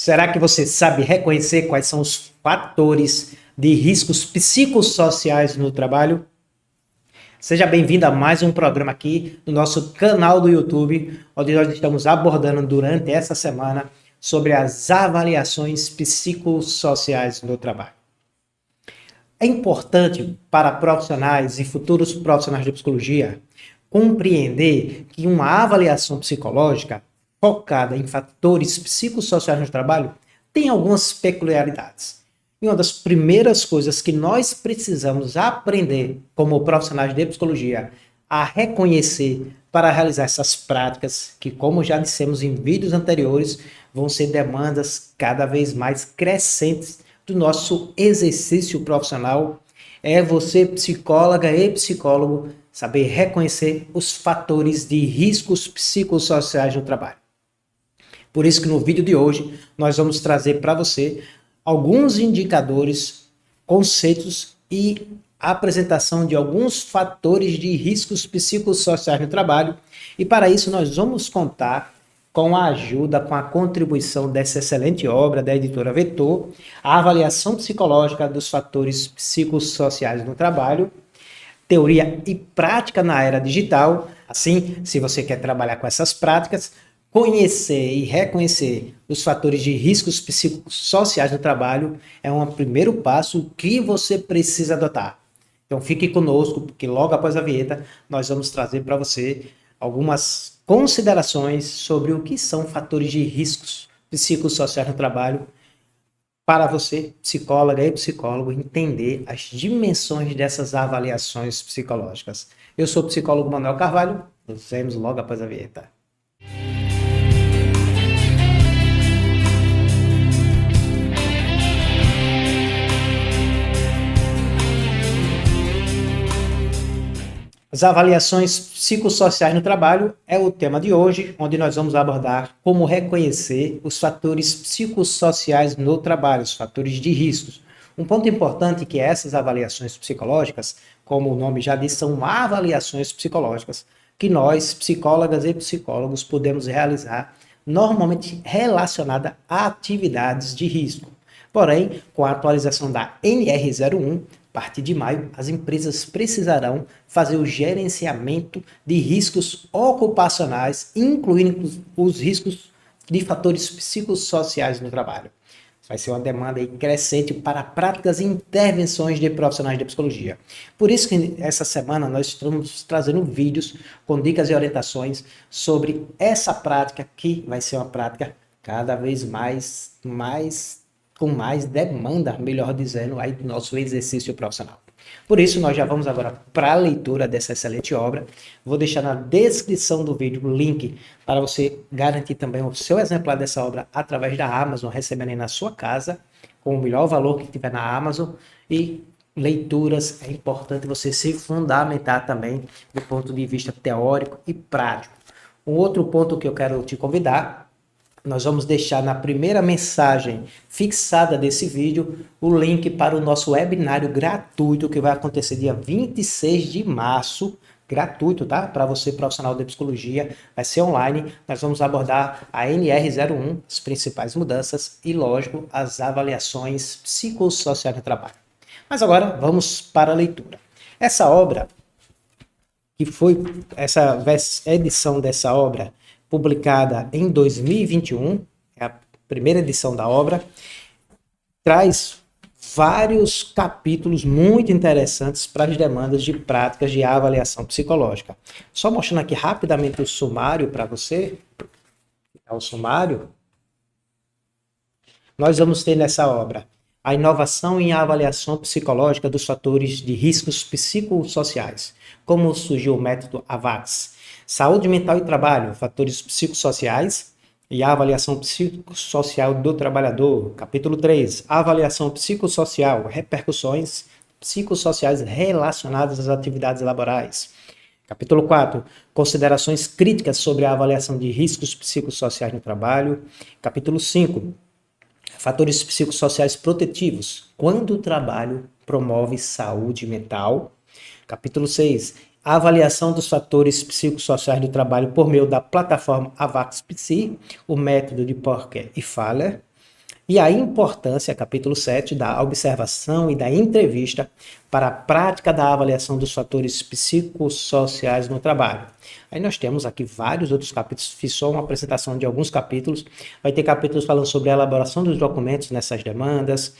Será que você sabe reconhecer quais são os fatores de riscos psicossociais no trabalho? Seja bem-vindo a mais um programa aqui no nosso canal do YouTube, onde nós estamos abordando durante essa semana sobre as avaliações psicossociais no trabalho. É importante para profissionais e futuros profissionais de psicologia compreender que uma avaliação psicológica focada em fatores psicossociais no trabalho tem algumas peculiaridades. E uma das primeiras coisas que nós precisamos aprender como profissionais de psicologia a reconhecer para realizar essas práticas, que como já dissemos em vídeos anteriores, vão ser demandas cada vez mais crescentes do nosso exercício profissional, é você, psicóloga e psicólogo, saber reconhecer os fatores de riscos psicossociais no trabalho. Por isso que no vídeo de hoje nós vamos trazer para você alguns indicadores, conceitos e apresentação de alguns fatores de riscos psicossociais no trabalho. E para isso nós vamos contar com a ajuda, com a contribuição dessa excelente obra da editora Vetor, a avaliação psicológica dos fatores psicossociais no trabalho, teoria e prática na era digital. Assim, se você quer trabalhar com essas práticas, conhecer e reconhecer os fatores de riscos psicossociais no trabalho é um primeiro passo que você precisa adotar. Então fique conosco, porque logo após a vinheta nós vamos trazer para você algumas considerações sobre o que são fatores de riscos psicossociais no trabalho, para você, psicóloga e psicólogo, entender as dimensões dessas avaliações psicológicas. Eu sou o psicólogo Manuel Carvalho, nos vemos logo após a vinheta. As avaliações psicossociais no trabalho é o tema de hoje, onde nós vamos abordar como reconhecer os fatores psicossociais no trabalho, os fatores de riscos. Um ponto importante é que essas avaliações psicológicas, como o nome já diz, são avaliações psicológicas que nós, psicólogas e psicólogos, podemos realizar, normalmente relacionada a atividades de risco. Porém, com a atualização da NR01, a partir de maio, as empresas precisarão fazer o gerenciamento de riscos ocupacionais, incluindo os riscos de fatores psicossociais no trabalho. Vai ser uma demanda aí crescente para práticas e intervenções de profissionais de psicologia. Por isso que essa semana nós estamos trazendo vídeos com dicas e orientações sobre essa prática, que vai ser uma prática cada vez com mais demanda, melhor dizendo, aí do nosso exercício profissional. Por isso, nós já vamos agora para a leitura dessa excelente obra. Vou deixar na descrição do vídeo o link para você garantir também o seu exemplar dessa obra através da Amazon, recebendo aí na sua casa, com o melhor valor que tiver na Amazon. E leituras, é importante você se fundamentar também do ponto de vista teórico e prático. Um outro ponto que eu quero te convidar, nós vamos deixar na primeira mensagem fixada desse vídeo o link para o nosso webinário gratuito que vai acontecer dia 26 de março, gratuito, tá? Para você, profissional de psicologia, vai ser online. Nós vamos abordar a NR01, as principais mudanças e, lógico, as avaliações psicossociais no trabalho. Mas agora vamos para a leitura. Essa obra, que foi essa edição dessa obra, publicada em 2021, é a primeira edição da obra, traz vários capítulos muito interessantes para as demandas de práticas de avaliação psicológica. Só mostrando aqui rapidamente o sumário para você, o sumário, nós vamos ter nessa obra a inovação em avaliação psicológica dos fatores de riscos psicossociais, como surgiu o método AVAX, saúde mental e trabalho, fatores psicossociais e a avaliação psicossocial do trabalhador. Capítulo 3, avaliação psicossocial, repercussões psicossociais relacionadas às atividades laborais. Capítulo 4, considerações críticas sobre a avaliação de riscos psicossociais no trabalho. Capítulo 5, fatores psicossociais protetivos, quando o trabalho promove saúde mental. Capítulo 6, a avaliação dos fatores psicossociais do trabalho por meio da plataforma AVAX-Psi, o método de Porker e Faller. E a importância, capítulo 7, da observação e da entrevista para a prática da avaliação dos fatores psicossociais no trabalho. Aí nós temos aqui vários outros capítulos, fiz só uma apresentação de alguns capítulos. Vai ter capítulos falando sobre a elaboração dos documentos nessas demandas,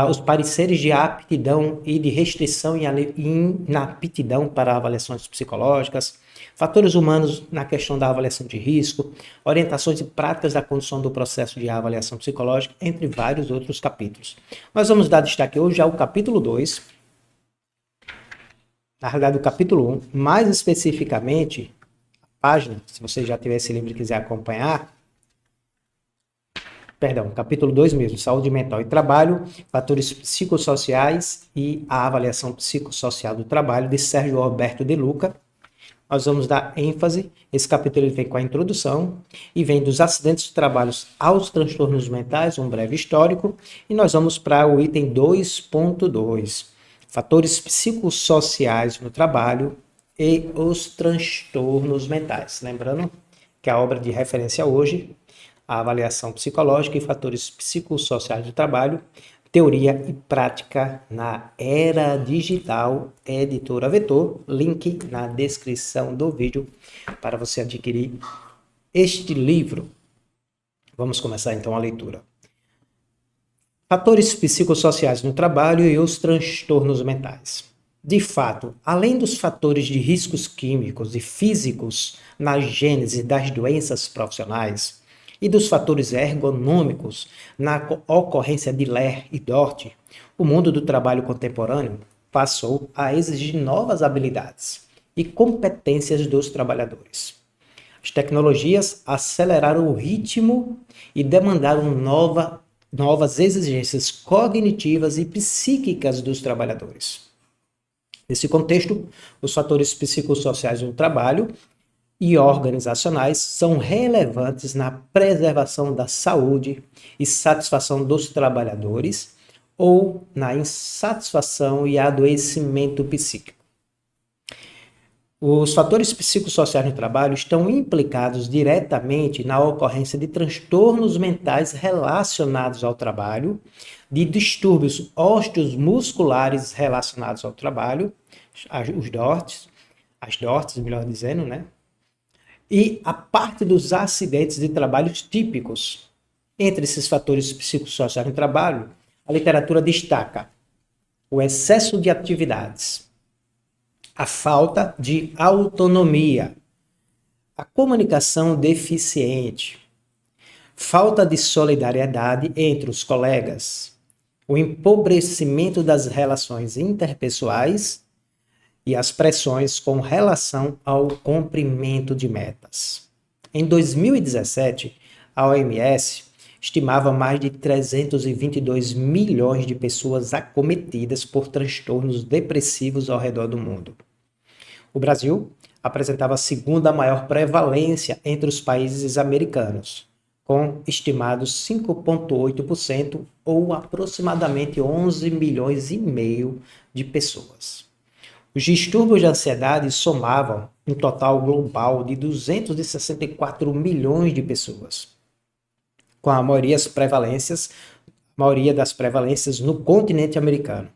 os pareceres de aptidão e de restrição e inaptidão para avaliações psicológicas, fatores humanos na questão da avaliação de risco, orientações e práticas da condução do processo de avaliação psicológica, entre vários outros capítulos. Nós vamos dar destaque hoje ao capítulo 2, na realidade o capítulo 1, mais especificamente, a página, se você já tiver esse livro e quiser acompanhar, capítulo 2 mesmo, saúde mental e trabalho, fatores psicossociais e a avaliação psicossocial do trabalho, de Sérgio Roberto de Luca. Nós vamos dar ênfase, esse capítulo ele vem com a introdução, e vem dos acidentes de trabalho aos transtornos mentais, um breve histórico, e nós vamos para o item 2.2, fatores psicossociais no trabalho e os transtornos mentais. Lembrando que a obra de referência hoje, a avaliação psicológica e fatores psicossociais do trabalho, teoria e prática na era digital, editora Vetor, link na descrição do vídeo para você adquirir este livro. Vamos começar então a leitura. Fatores psicossociais no trabalho e os transtornos mentais. De fato, além dos fatores de riscos químicos e físicos na gênese das doenças profissionais, e dos fatores ergonômicos na ocorrência de Ler e Dort, o mundo do trabalho contemporâneo passou a exigir novas habilidades e competências dos trabalhadores. As tecnologias aceleraram o ritmo e demandaram novas exigências cognitivas e psíquicas dos trabalhadores. Nesse contexto, os fatores psicossociais do trabalho e organizacionais são relevantes na preservação da saúde e satisfação dos trabalhadores ou na insatisfação e adoecimento psíquico. Os fatores psicossociais no trabalho estão implicados diretamente na ocorrência de transtornos mentais relacionados ao trabalho, de distúrbios osteomusculares relacionados ao trabalho, as DORTs, melhor dizendo, né? E a parte dos acidentes de trabalho típicos. Entre esses fatores psicossociais no trabalho, a literatura destaca o excesso de atividades, a falta de autonomia, a comunicação deficiente, falta de solidariedade entre os colegas, o empobrecimento das relações interpessoais e as pressões com relação ao cumprimento de metas. Em 2017, a OMS estimava mais de 322 milhões de pessoas acometidas por transtornos depressivos ao redor do mundo. O Brasil apresentava a segunda maior prevalência entre os países americanos, com estimados 5,8% ou aproximadamente 11 milhões e meio de pessoas. Os distúrbios de ansiedade somavam um total global de 264 milhões de pessoas, com a maioria das prevalências no continente americano.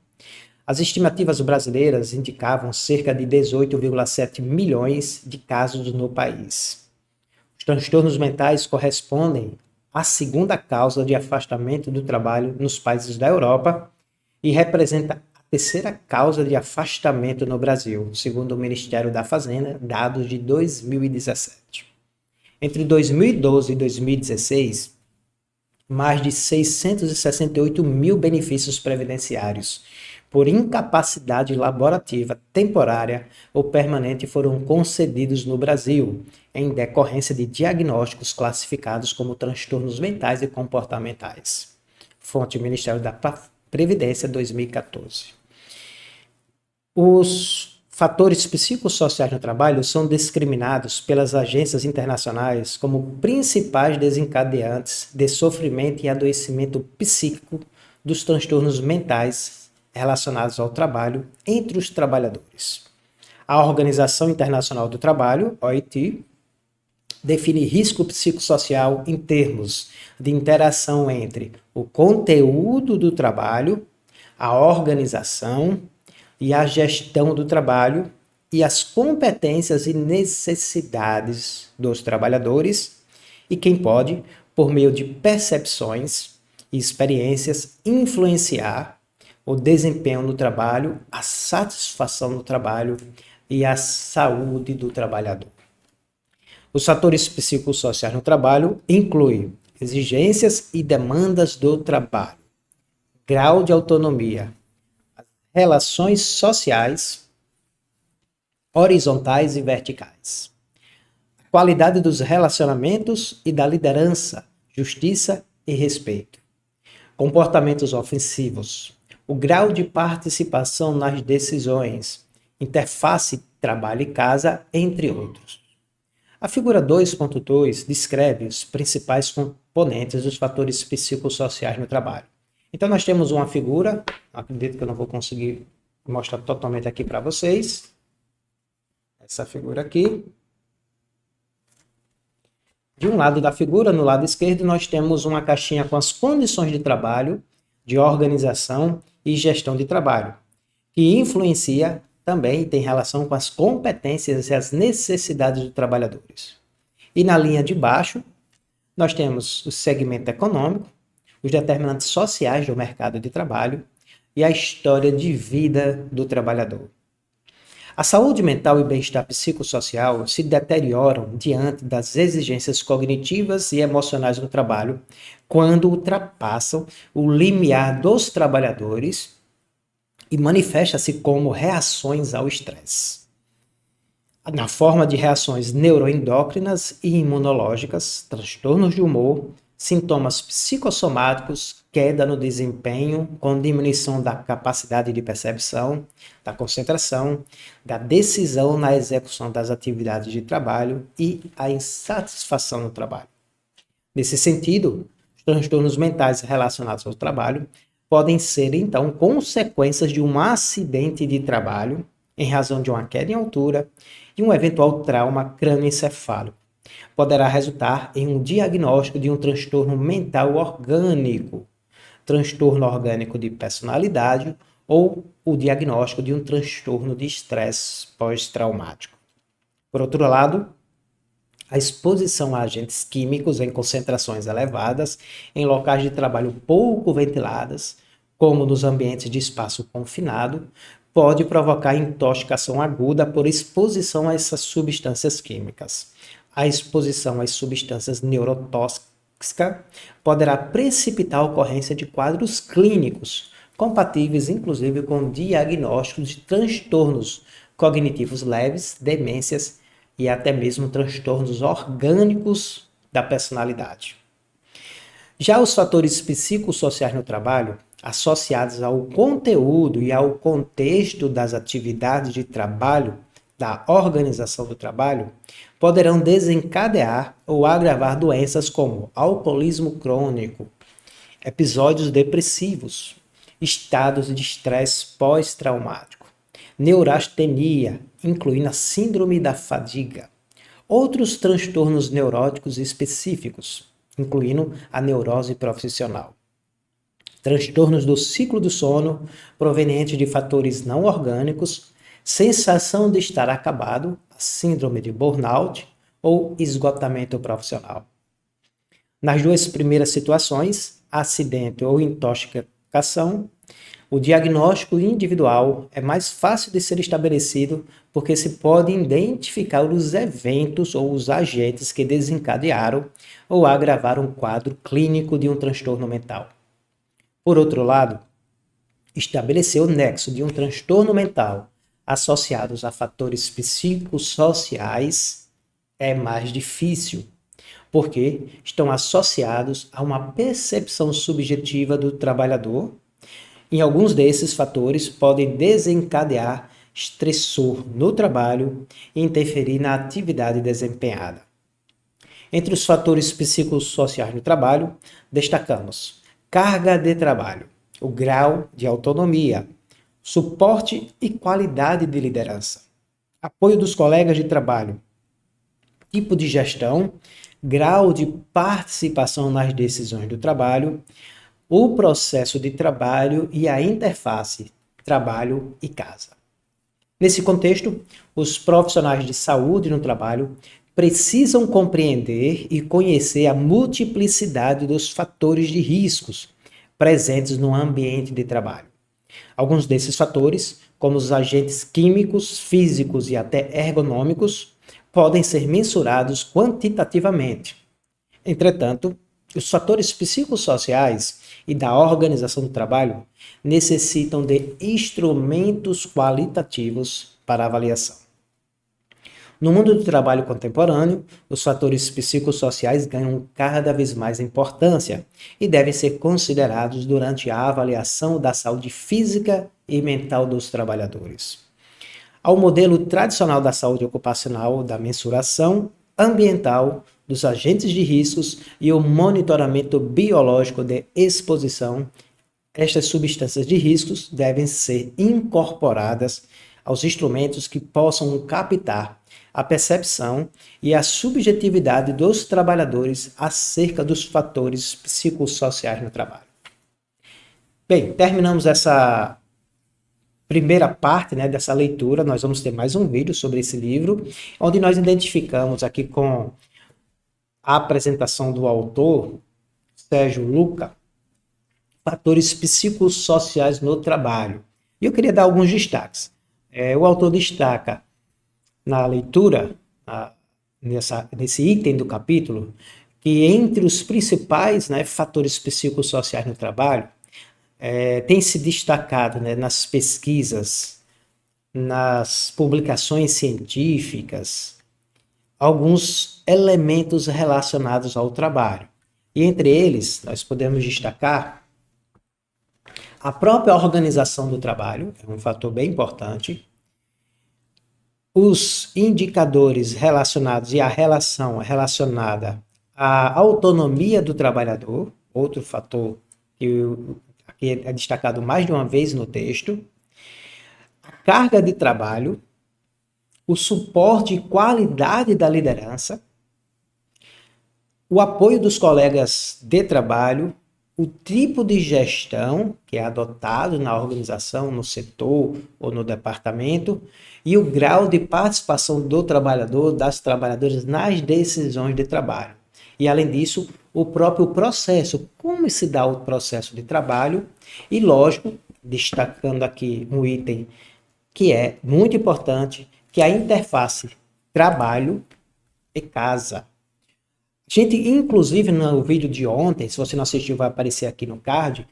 As estimativas brasileiras indicavam cerca de 18,7 milhões de casos no país. Os transtornos mentais correspondem à segunda causa de afastamento do trabalho nos países da Europa e representa terceira causa de afastamento no Brasil, segundo o Ministério da Fazenda, dados de 2017. Entre 2012 e 2016, mais de 668 mil benefícios previdenciários por incapacidade laborativa temporária ou permanente foram concedidos no Brasil, em decorrência de diagnósticos classificados como transtornos mentais e comportamentais. Fonte Ministério da Previdência, 2014. Os fatores psicossociais no trabalho são discriminados pelas agências internacionais como principais desencadeantes de sofrimento e adoecimento psíquico dos transtornos mentais relacionados ao trabalho entre os trabalhadores. A Organização Internacional do Trabalho, OIT, Define risco psicossocial em termos de interação entre o conteúdo do trabalho, a organização e a gestão do trabalho e as competências e necessidades dos trabalhadores e quem pode, por meio de percepções e experiências, influenciar o desempenho no trabalho, a satisfação no trabalho e a saúde do trabalhador. Os fatores psicossociais no trabalho incluem exigências e demandas do trabalho, grau de autonomia, relações sociais, horizontais e verticais, a qualidade dos relacionamentos e da liderança, justiça e respeito, comportamentos ofensivos, o grau de participação nas decisões, interface trabalho e casa, entre outros. A figura 2.2 descreve os principais componentes dos fatores psicossociais no trabalho. Então, nós temos uma figura, acredito que eu não vou conseguir mostrar totalmente aqui para vocês. Essa figura aqui. De um lado da figura, no lado esquerdo, nós temos uma caixinha com as condições de trabalho, de organização e gestão de trabalho, que influencia também e tem relação com as competências e as necessidades dos trabalhadores. E na linha de baixo, nós temos o segmento econômico, os determinantes sociais do mercado de trabalho e a história de vida do trabalhador. A saúde mental e bem-estar psicossocial se deterioram diante das exigências cognitivas e emocionais do trabalho quando ultrapassam o limiar dos trabalhadores e manifesta-se como reações ao estresse, na forma de reações neuroendócrinas e imunológicas, transtornos de humor, sintomas psicossomáticos, queda no desempenho, com diminuição da capacidade de percepção, da concentração, da decisão na execução das atividades de trabalho e a insatisfação no trabalho. Nesse sentido, os transtornos mentais relacionados ao trabalho podem ser, então, consequências de um acidente de trabalho em razão de uma queda em altura e um eventual trauma crânioencefálico. Poderá resultar em um diagnóstico de um transtorno mental orgânico, transtorno orgânico de personalidade ou o diagnóstico de um transtorno de estresse pós-traumático. Por outro lado, a exposição a agentes químicos em concentrações elevadas em locais de trabalho pouco ventiladas, como nos ambientes de espaço confinado, pode provocar intoxicação aguda por exposição a essas substâncias químicas. A exposição às substâncias neurotóxicas poderá precipitar a ocorrência de quadros clínicos, compatíveis inclusive com diagnósticos de transtornos cognitivos leves, demências e até mesmo transtornos orgânicos da personalidade. Já os fatores psicossociais no trabalho, associados ao conteúdo e ao contexto das atividades de trabalho, da organização do trabalho, poderão desencadear ou agravar doenças como alcoolismo crônico, episódios depressivos, estados de estresse pós-traumático, neurastenia, incluindo a síndrome da fadiga, outros transtornos neuróticos específicos, incluindo a neurose profissional, transtornos do ciclo do sono provenientes de fatores não orgânicos, sensação de estar acabado, a síndrome de burnout ou esgotamento profissional. Nas duas primeiras situações, acidente ou intoxicação, o diagnóstico individual é mais fácil de ser estabelecido porque se pode identificar os eventos ou os agentes que desencadearam ou agravaram um quadro clínico de um transtorno mental. Por outro lado, estabelecer o nexo de um transtorno mental associados a fatores psicossociais é mais difícil, porque estão associados a uma percepção subjetiva do trabalhador. Em alguns desses fatores podem desencadear estressor no trabalho e interferir na atividade desempenhada. Entre os fatores psicossociais no trabalho, destacamos carga de trabalho, o grau de autonomia, suporte e qualidade de liderança, apoio dos colegas de trabalho, tipo de gestão, grau de participação nas decisões do trabalho, o processo de trabalho e a interface trabalho e casa. Nesse contexto, os profissionais de saúde no trabalho precisam compreender e conhecer a multiplicidade dos fatores de riscos presentes no ambiente de trabalho. Alguns desses fatores, como os agentes químicos, físicos e até ergonômicos, podem ser mensurados quantitativamente. Entretanto, os fatores psicossociais e da organização do trabalho necessitam de instrumentos qualitativos para avaliação. No mundo do trabalho contemporâneo, os fatores psicossociais ganham cada vez mais importância e devem ser considerados durante a avaliação da saúde física e mental dos trabalhadores. Ao modelo tradicional da saúde ocupacional, da mensuração ambiental, dos agentes de riscos e o monitoramento biológico de exposição, estas substâncias de riscos devem ser incorporadas aos instrumentos que possam captar a percepção e a subjetividade dos trabalhadores acerca dos fatores psicossociais no trabalho. Bem, terminamos essa primeira parte, né, dessa leitura. Nós vamos ter mais um vídeo sobre esse livro, onde nós identificamos aqui com a apresentação do autor, Sérgio Luca, fatores psicossociais no trabalho. E eu queria dar alguns destaques. O autor destaca na leitura, nesse item do capítulo, que entre os principais, né, fatores psicossociais no trabalho, tem se destacado, né, nas pesquisas, nas publicações científicas, alguns elementos relacionados ao trabalho. E entre eles, nós podemos destacar a própria organização do trabalho, é um fator bem importante, os indicadores relacionados e a relação relacionada à autonomia do trabalhador, outro fator que aqui é destacado mais de uma vez no texto, a carga de trabalho, o suporte e qualidade da liderança, o apoio dos colegas de trabalho, o tipo de gestão que é adotado na organização, no setor ou no departamento, e o grau de participação do trabalhador, das trabalhadoras nas decisões de trabalho. E, além disso, o próprio processo, como se dá o processo de trabalho, e, lógico, destacando aqui um item que é muito importante, que é a interface trabalho e casa. A gente, inclusive, no vídeo de ontem, se você não assistiu, vai aparecer aqui no card,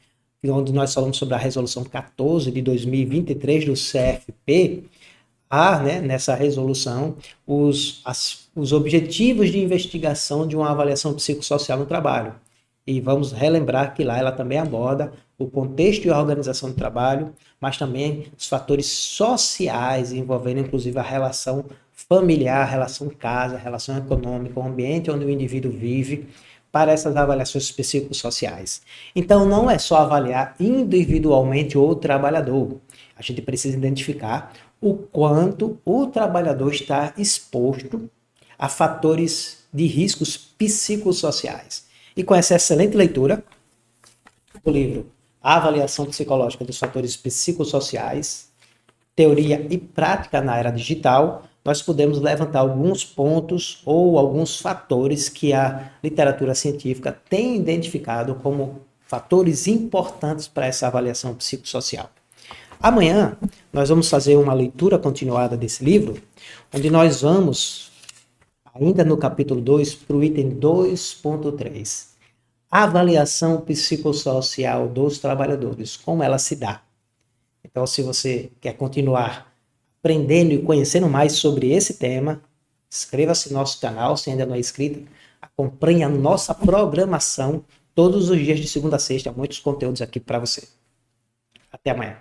onde nós falamos sobre a resolução 14 de 2023 do CFP, né, nessa resolução, os objetivos de investigação de uma avaliação psicossocial no trabalho. E vamos relembrar que lá ela também aborda o contexto e a organização do trabalho, mas também os fatores sociais envolvendo, inclusive, a relação familiar, relação casa, relação econômica, o ambiente onde o indivíduo vive, para essas avaliações psicossociais. Então, não é só avaliar individualmente o trabalhador. A gente precisa identificar o quanto o trabalhador está exposto a fatores de riscos psicossociais. E com essa excelente leitura do livro A Avaliação Psicológica dos Fatores Psicossociais, Teoria e Prática na Era Digital, nós podemos levantar alguns pontos ou alguns fatores que a literatura científica tem identificado como fatores importantes para essa avaliação psicossocial. Amanhã, nós vamos fazer uma leitura continuada desse livro, onde nós vamos, ainda no capítulo 2, para o item 2.3. Avaliação psicossocial dos trabalhadores, como ela se dá. Então, se você quer continuar aprendendo e conhecendo mais sobre esse tema, inscreva-se no nosso canal, se ainda não é inscrito, acompanhe a nossa programação todos os dias de segunda a sexta, muitos conteúdos aqui para você. Até amanhã.